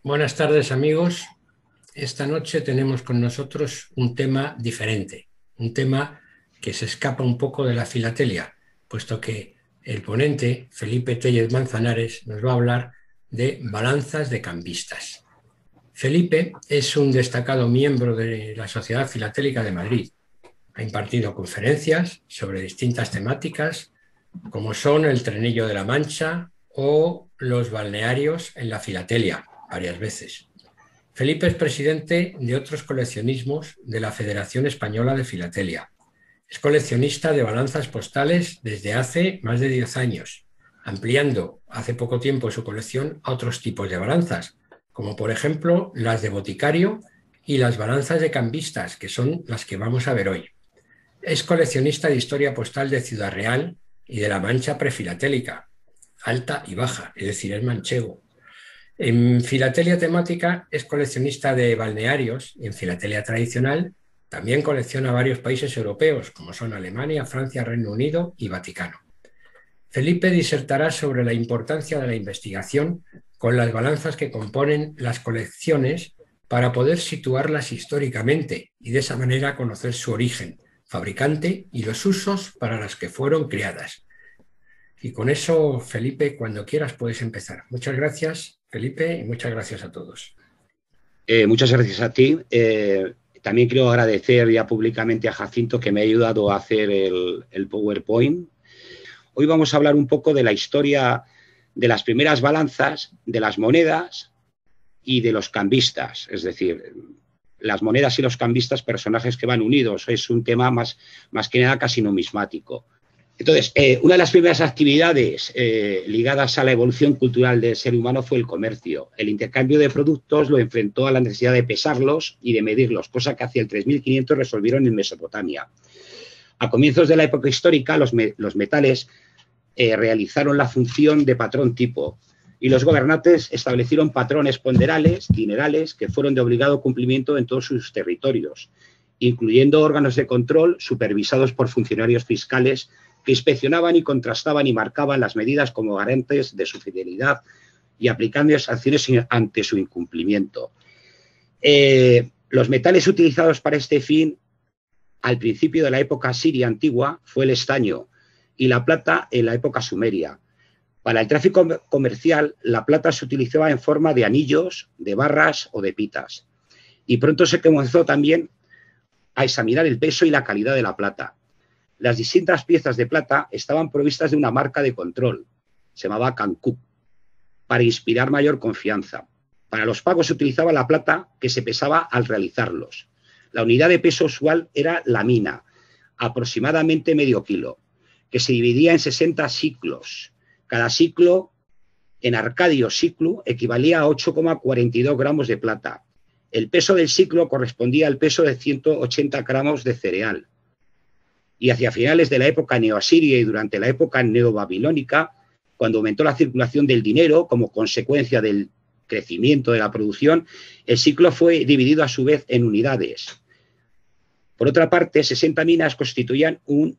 Buenas tardes, amigos. Esta noche tenemos con nosotros un tema diferente, un tema que se escapa un poco de la filatelia, puesto que el ponente, Felipe Tellez Manzanares, nos va a hablar de balanzas de cambistas. Felipe es un destacado miembro de la Sociedad Filatélica de Madrid. Ha impartido conferencias sobre distintas temáticas, como son el Trenillo de la Mancha o los balnearios en la filatelia, varias veces. Felipe es presidente de otros coleccionismos de la Federación Española de Filatelia. Es coleccionista de balanzas postales desde hace más de 10 años, ampliando hace poco tiempo su colección a otros tipos de balanzas, como por ejemplo las de boticario y las balanzas de cambistas, que son las que vamos a ver hoy. Es coleccionista de historia postal de Ciudad Real y de la Mancha prefilatélica, alta y baja, es decir, es manchego. En filatelia temática es coleccionista de balnearios y en filatelia tradicional también colecciona varios países europeos, como son Alemania, Francia, Reino Unido y Vaticano. Felipe disertará sobre la importancia de la investigación con las balanzas que componen las colecciones para poder situarlas históricamente y de esa manera conocer su origen, fabricante y los usos para los que fueron creadas. Y con eso, Felipe, cuando quieras puedes empezar. Muchas gracias, Felipe, y muchas gracias a todos. Muchas gracias a ti. También quiero agradecer ya públicamente a Jacinto que me ha ayudado a hacer el PowerPoint. Hoy vamos a hablar un poco de la historia de las primeras balanzas, de las monedas y de los cambistas. Es decir, las monedas y los cambistas, personajes que van unidos. Es un tema más que nada casi numismático. Entonces, una de las primeras actividades ligadas a la evolución cultural del ser humano fue el comercio. El intercambio de productos lo enfrentó a la necesidad de pesarlos y de medirlos, cosa que hacia el 3500 resolvieron en Mesopotamia. A comienzos de la época histórica, los metales realizaron la función de patrón tipo y los gobernantes establecieron patrones ponderales, dinerales, que fueron de obligado cumplimiento en todos sus territorios, incluyendo órganos de control supervisados por funcionarios fiscales que inspeccionaban y contrastaban y marcaban las medidas como garantes de su fidelidad y aplicando sanciones ante su incumplimiento. Los metales utilizados para este fin al principio de la época siria antigua fue el estaño y la plata en la época sumeria. Para el tráfico comercial, la plata se utilizaba en forma de anillos, de barras o de pitas. Y pronto se comenzó también a examinar el peso y la calidad de la plata. Las distintas piezas de plata estaban provistas de una marca de control, se llamaba Cancú, para inspirar mayor confianza. Para los pagos se utilizaba la plata que se pesaba al realizarlos. La unidad de peso usual era la mina, aproximadamente medio kilo, que se dividía en 60 siclos. Cada siclo, en arcadio siclo, equivalía a 8,42 gramos de plata. El peso del siclo correspondía al peso de 180 gramos de cereal. Y hacia finales de la época neoasiria y durante la época neobabilónica, cuando aumentó la circulación del dinero como consecuencia del crecimiento de la producción, el ciclo fue dividido a su vez en unidades. Por otra parte, 60 minas constituían un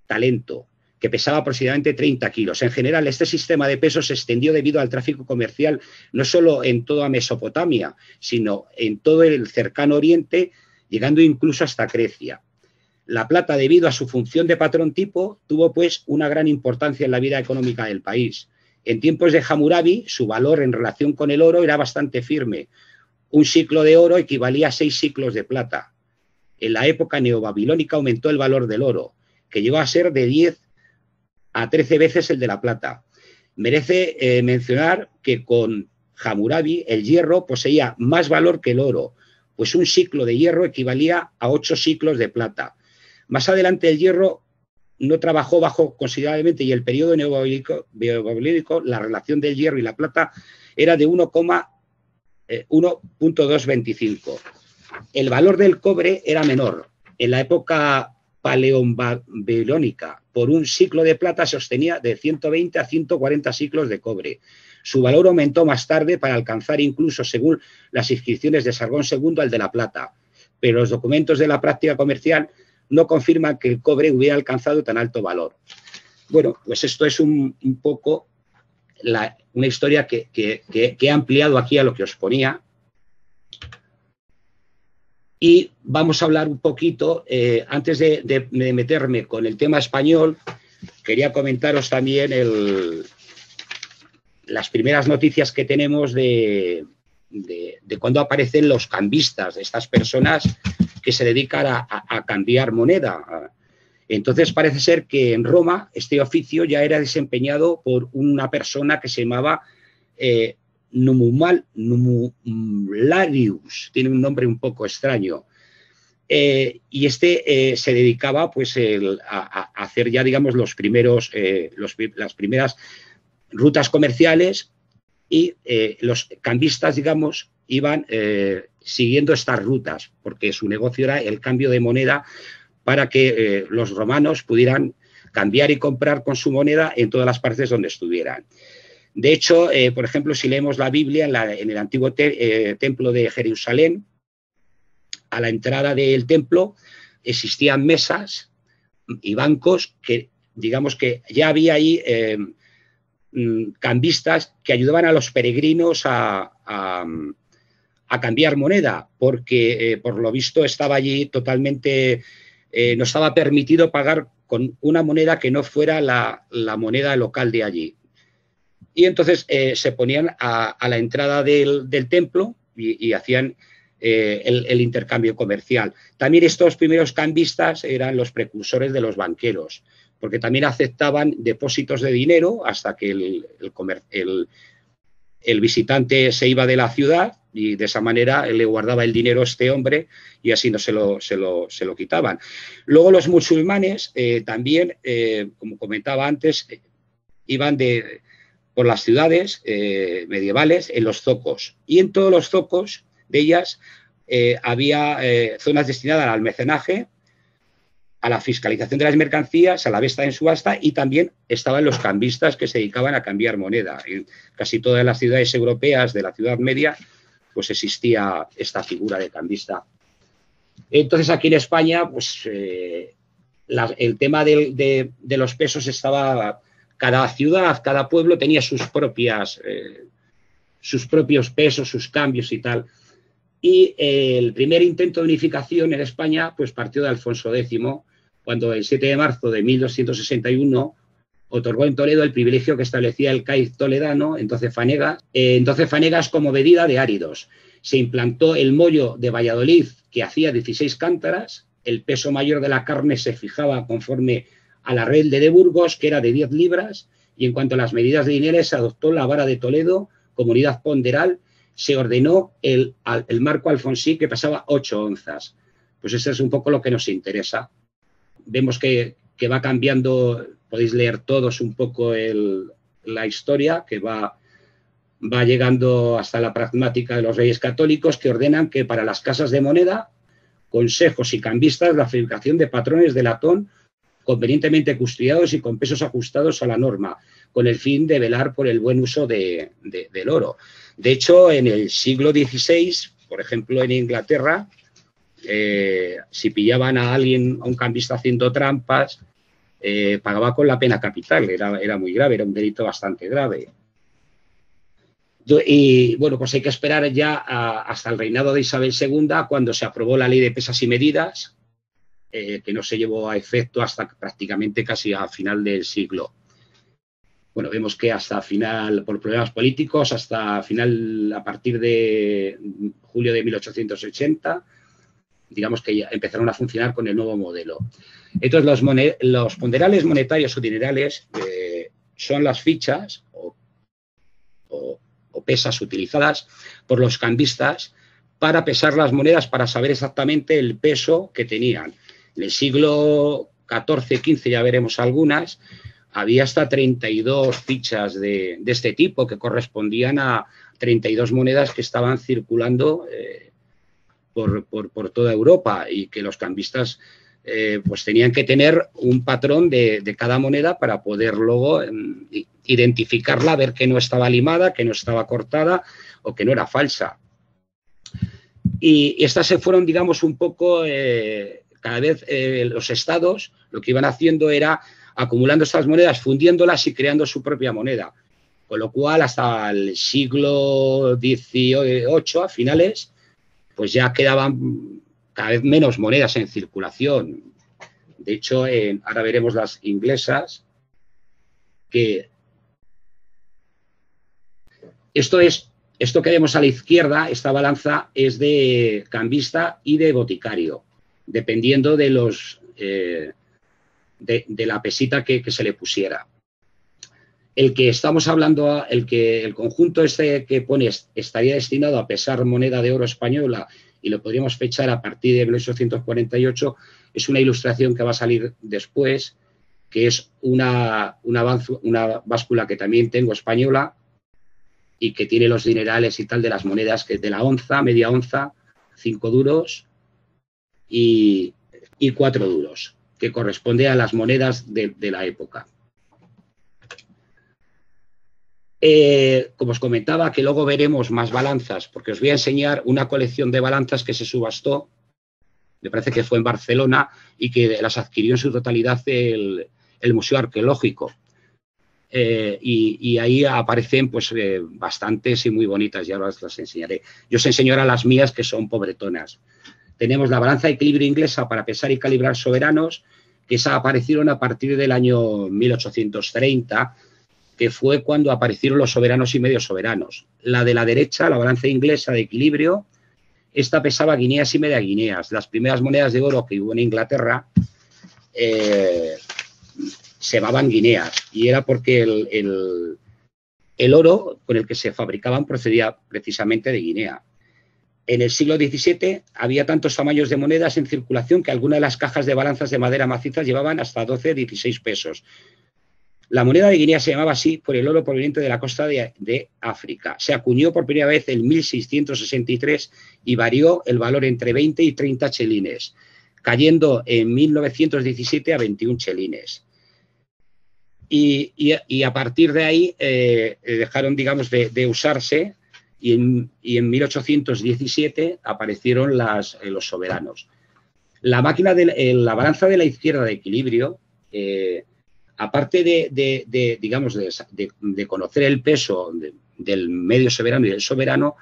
talento que pesaba aproximadamente 30 kilos. En general, este sistema de pesos se extendió debido al tráfico comercial no solo en toda Mesopotamia, sino en todo el cercano oriente, llegando incluso hasta Grecia. La plata, debido a su función de patrón tipo, tuvo pues una gran importancia en la vida económica del país. En tiempos de Hammurabi, su valor en relación con el oro era bastante firme. Un siclo de oro equivalía a 6 siclos de plata. En la época neobabilónica aumentó el valor del oro, que llegó a ser de 10 a 13 veces el de la plata. Merece mencionar que con Hammurabi el hierro poseía más valor que el oro, pues un siclo de hierro equivalía a 8 siclos de plata. Más adelante el hierro no trabajó bajo considerablemente y el periodo neobabilónico, la relación del hierro y la plata era de 1,225. El valor del cobre era menor. En la época paleobabilónica, por un siclo de plata se obtenía de 120 a 140 siclos de cobre. Su valor aumentó más tarde para alcanzar incluso, según las inscripciones de Sargón II, al de la plata. Pero los documentos de la práctica comercial no confirman que el cobre hubiera alcanzado tan alto valor. Bueno, pues esto es un poco una historia que he ampliado aquí a lo que os ponía. Y vamos a hablar un poquito, antes de meterme con el tema español, quería comentaros también las primeras noticias que tenemos de cuando aparecen los cambistas, estas personas que se dedican a cambiar moneda. Entonces parece ser que en Roma este oficio ya era desempeñado por una persona que se llamaba Numularius, tiene un nombre un poco extraño. Y se dedicaba pues a hacer ya, digamos, las primeras rutas comerciales, y los cambistas, digamos, iban siguiendo estas rutas, porque su negocio era el cambio de moneda para que los romanos pudieran cambiar y comprar con su moneda en todas las partes donde estuvieran. De hecho, por ejemplo, si leemos la Biblia en el antiguo templo de Jerusalén, a la entrada del templo existían mesas y bancos que, digamos, que ya había ahí cambistas que ayudaban a los peregrinos a cambiar moneda, porque por lo visto estaba allí totalmente, no estaba permitido pagar con una moneda que no fuera la moneda local de allí. Y entonces se ponían a la entrada del templo y hacían el intercambio comercial. También estos primeros cambistas eran los precursores de los banqueros, porque también aceptaban depósitos de dinero hasta que el visitante se iba de la ciudad, y de esa manera le guardaba el dinero a este hombre y así no se lo quitaban. Luego los musulmanes también, como comentaba antes, iban por las ciudades medievales en los zocos, y en todos los zocos de ellas había zonas destinadas al almacenaje, a la fiscalización de las mercancías, a la venta en subasta, y también estaban los cambistas que se dedicaban a cambiar moneda. En casi todas las ciudades europeas de la Ciudad Media pues existía esta figura de cambista. Entonces aquí en España pues el tema de los pesos estaba, cada ciudad, cada pueblo tenía sus propios pesos, sus cambios y tal. Y el primer intento de unificación en España pues partió de Alfonso X, cuando el 7 de marzo de 1261 otorgó en Toledo el privilegio que establecía el caiz toledano, entonces fanegas como medida de áridos. Se implantó el mollo de Valladolid, que hacía 16 cántaras, el peso mayor de la carne se fijaba conforme a la red de Burgos, que era de 10 libras, y en cuanto a las medidas de dinero se adoptó la vara de Toledo como unidad ponderal. Se ordenó el marco alfonsí, que pasaba 8 onzas. Pues eso es un poco lo que nos interesa. Vemos que va cambiando, podéis leer todos un poco la historia, que va llegando hasta la pragmática de los reyes católicos, que ordenan que para las casas de moneda, consejos y cambistas, la fabricación de patrones de latón convenientemente custodiados y con pesos ajustados a la norma, con el fin de velar por el buen uso del oro. De hecho, en el siglo XVI, por ejemplo, en Inglaterra, si pillaban a alguien, a un cambista haciendo trampas, pagaba con la pena capital. Era muy grave, era un delito bastante grave. Y bueno, pues hay que esperar ya hasta el reinado de Isabel II, cuando se aprobó la ley de pesas y medidas, que no se llevó a efecto hasta prácticamente casi a final del siglo. Bueno, vemos que hasta final, por problemas políticos, hasta final, a partir de julio de 1880, digamos que ya empezaron a funcionar con el nuevo modelo. Entonces, los ponderales monetarios o dinerales son las fichas o pesas utilizadas por los cambistas para pesar las monedas, para saber exactamente el peso que tenían. En el siglo XIV, XV, ya veremos algunas, había hasta 32 fichas de este tipo, que correspondían a 32 monedas que estaban circulando por toda Europa, y que los cambistas pues tenían que tener un patrón de cada moneda para poder luego identificarla, ver que no estaba limada, que no estaba cortada o que no era falsa. Y estas se fueron, digamos, un poco, cada vez los estados lo que iban haciendo era acumulando estas monedas, fundiéndolas y creando su propia moneda. Con lo cual, hasta el siglo XVIII, a finales, pues ya quedaban cada vez menos monedas en circulación. De hecho, ahora veremos las inglesas, que esto que vemos a la izquierda, esta balanza es de cambista y de boticario, dependiendo de de la pesita que se le pusiera. El que estamos hablando, el conjunto este que pones estaría destinado a pesar moneda de oro española y lo podríamos fechar a partir de 1848, es una ilustración que va a salir después, que es una báscula que también tengo española y que tiene los dinerales y tal de las monedas, que de la onza, media onza, 5 duros y 4 duros, que corresponde a las monedas de la época. Como os comentaba, que luego veremos más balanzas, porque os voy a enseñar una colección de balanzas que se subastó, me parece que fue en Barcelona, y que las adquirió en su totalidad el Museo Arqueológico. Y ahí aparecen pues bastantes y muy bonitas, ya las enseñaré. Yo os enseño ahora las mías, que son pobretonas. Tenemos la balanza de equilibrio inglesa para pesar y calibrar soberanos, que esa aparecieron a partir del año 1830, que fue cuando aparecieron los soberanos y medios soberanos. La de la derecha, la balanza inglesa de equilibrio, esta pesaba guineas y media guineas. Las primeras monedas de oro que hubo en Inglaterra se llamaban guineas, y era porque el oro con el que se fabricaban procedía precisamente de Guinea. En el siglo XVII había tantos tamaños de monedas en circulación que algunas de las cajas de balanzas de madera macizas llevaban hasta 12, 16 pesos. La moneda de Guinea se llamaba así por el oro proveniente de la costa de África. Se acuñó por primera vez en 1663 y varió el valor entre 20 y 30 chelines, cayendo en 1917 a 21 chelines. Y a partir de ahí dejaron, digamos, de usarse, y en 1817 aparecieron los soberanos. La máquina la balanza de la izquierda de equilibrio, aparte de conocer el peso del medio soberano y del soberano,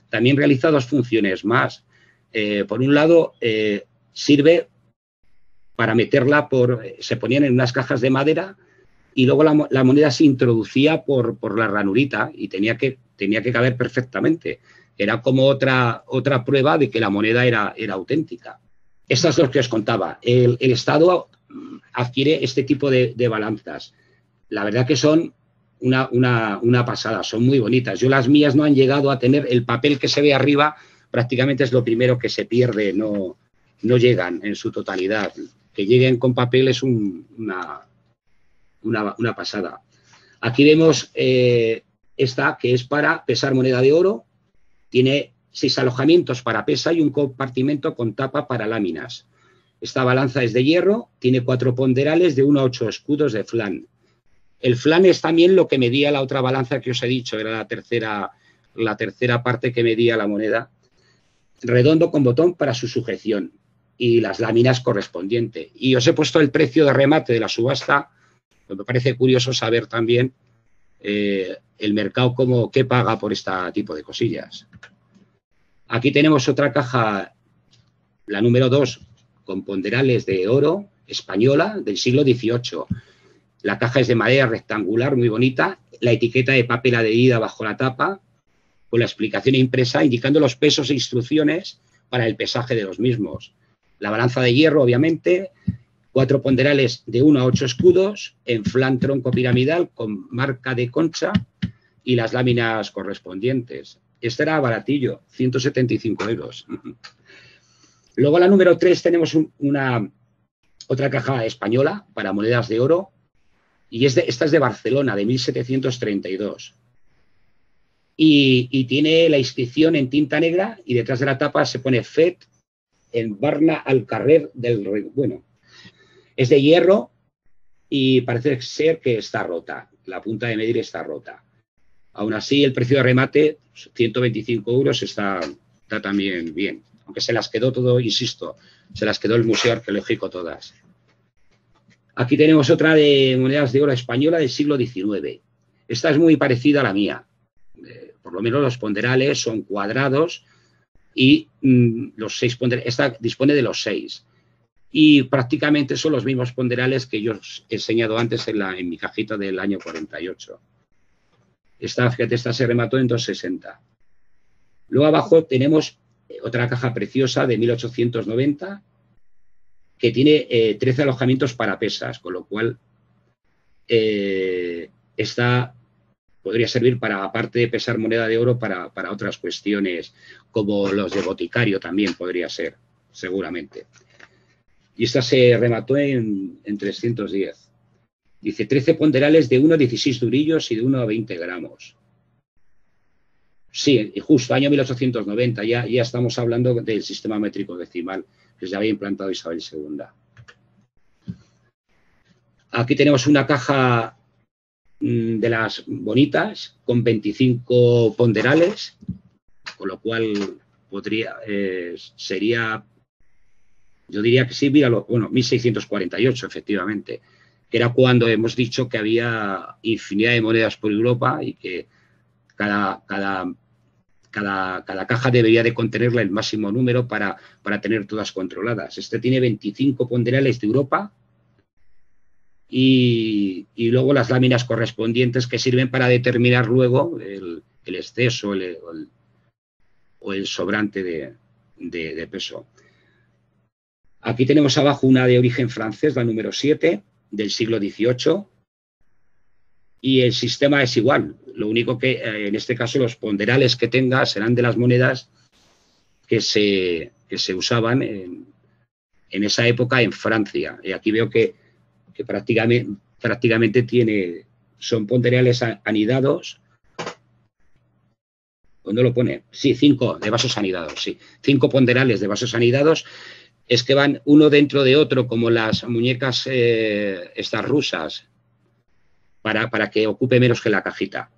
también realiza dos funciones más. Por un lado, sirve para meterla se ponían en unas cajas de madera, y luego la moneda se introducía por la ranurita y tenía que caber perfectamente. Era como otra prueba de que la moneda era auténtica. Estas dos que os contaba. El Estado adquiere este tipo de balanzas. La verdad que son una pasada, son muy bonitas. Yo las mías no han llegado a tener el papel que se ve arriba, prácticamente es lo primero que se pierde, no llegan en su totalidad. Que lleguen con papel es una pasada. Aquí vemos esta, que es para pesar moneda de oro. Tiene 6 alojamientos para pesa y un compartimento con tapa para láminas. Esta balanza es de hierro, tiene 4 ponderales de 1 a 8 escudos de flan. El flan es también lo que medía la otra balanza que os he dicho, era la tercera parte que medía la moneda. Redondo con botón para su sujeción y las láminas correspondientes. Y os he puesto el precio de remate de la subasta. Me parece curioso saber también el mercado qué paga por este tipo de cosillas. Aquí tenemos otra caja, la número 2, con ponderales de oro española del siglo XVIII. La caja es de madera rectangular, muy bonita. La etiqueta de papel adherida bajo la tapa, con la explicación impresa indicando los pesos e instrucciones para el pesaje de los mismos. La balanza de hierro, obviamente. 4 ponderales de 1 a 8 escudos, en flan tronco piramidal con marca de concha y las láminas correspondientes. Este era baratillo, 175 euros. Luego la número 3 tenemos otra caja española para monedas de oro, y esta es de Barcelona, de 1732. Y tiene la inscripción en tinta negra, y detrás de la tapa se pone FET en Barna al Carrer del Rey. Bueno, es de hierro y parece ser que está rota. La punta de medir está rota. Aún así, el precio de remate, 125 euros, está también bien. Aunque se las quedó todo, insisto, se las quedó el Museo Arqueológico todas. Aquí tenemos otra de monedas de oro española del siglo XIX. Esta es muy parecida a la mía. Por lo menos los ponderales son cuadrados y los 6 ponderales, esta dispone de los 6. Y prácticamente son los mismos ponderales que yo os he enseñado antes en mi cajita del año 48. Fíjate, esta se remató en 260. Luego abajo tenemos otra caja preciosa de 1890 que tiene 13 alojamientos para pesas, con lo cual esta podría servir para, aparte de pesar moneda de oro, para otras cuestiones, como los de boticario también podría ser, seguramente. Y esta se remató en 310. Dice 13 ponderales de 1 a 16 durillos y de 1 a 20 gramos. Sí, justo, año 1890, ya estamos hablando del sistema métrico decimal que se había implantado Isabel II. Aquí tenemos una caja de las bonitas con 25 ponderales, con lo cual sería, yo diría que sí, míralo, bueno, 1648 efectivamente, que era cuando hemos dicho que había infinidad de monedas por Europa y que cada caja debería de contenerla el máximo número para tener todas controladas. Este tiene 25 ponderales de Europa y luego las láminas correspondientes que sirven para determinar luego el exceso o el sobrante de peso. Aquí tenemos abajo una de origen francés, la número 7, del siglo XVIII. Y el sistema es igual, lo único que en este caso los ponderales que tenga serán de las monedas que se usaban en esa época en Francia. Y aquí veo que prácticamente son ponderales anidados. ¿Dónde lo pone? Sí, 5 de vasos anidados, sí. 5 ponderales de vasos anidados. Es que van uno dentro de otro, como las muñecas estas rusas, para que ocupe menos que la cajita.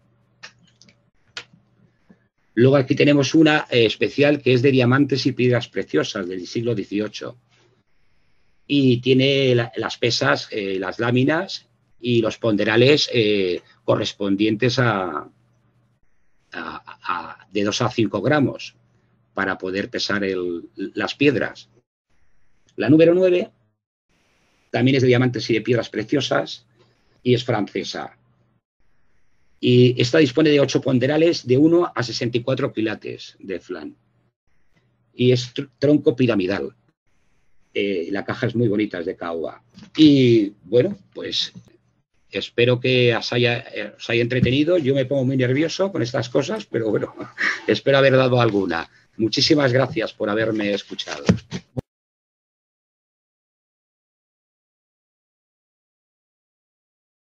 Luego aquí tenemos una especial que es de diamantes y piedras preciosas del siglo XVIII. Y tiene las pesas, las láminas y los ponderales correspondientes de 2 a 5 gramos para poder pesar las piedras. La número 9 también es de diamantes y de piedras preciosas y es francesa. Y esta dispone de 8 ponderales de 1 a 64 quilates de flan. Y es tronco piramidal. La caja es muy bonita, es de caoba. Y bueno, pues espero que os haya entretenido. Yo me pongo muy nervioso con estas cosas, pero bueno, espero haber dado alguna. Muchísimas gracias por haberme escuchado.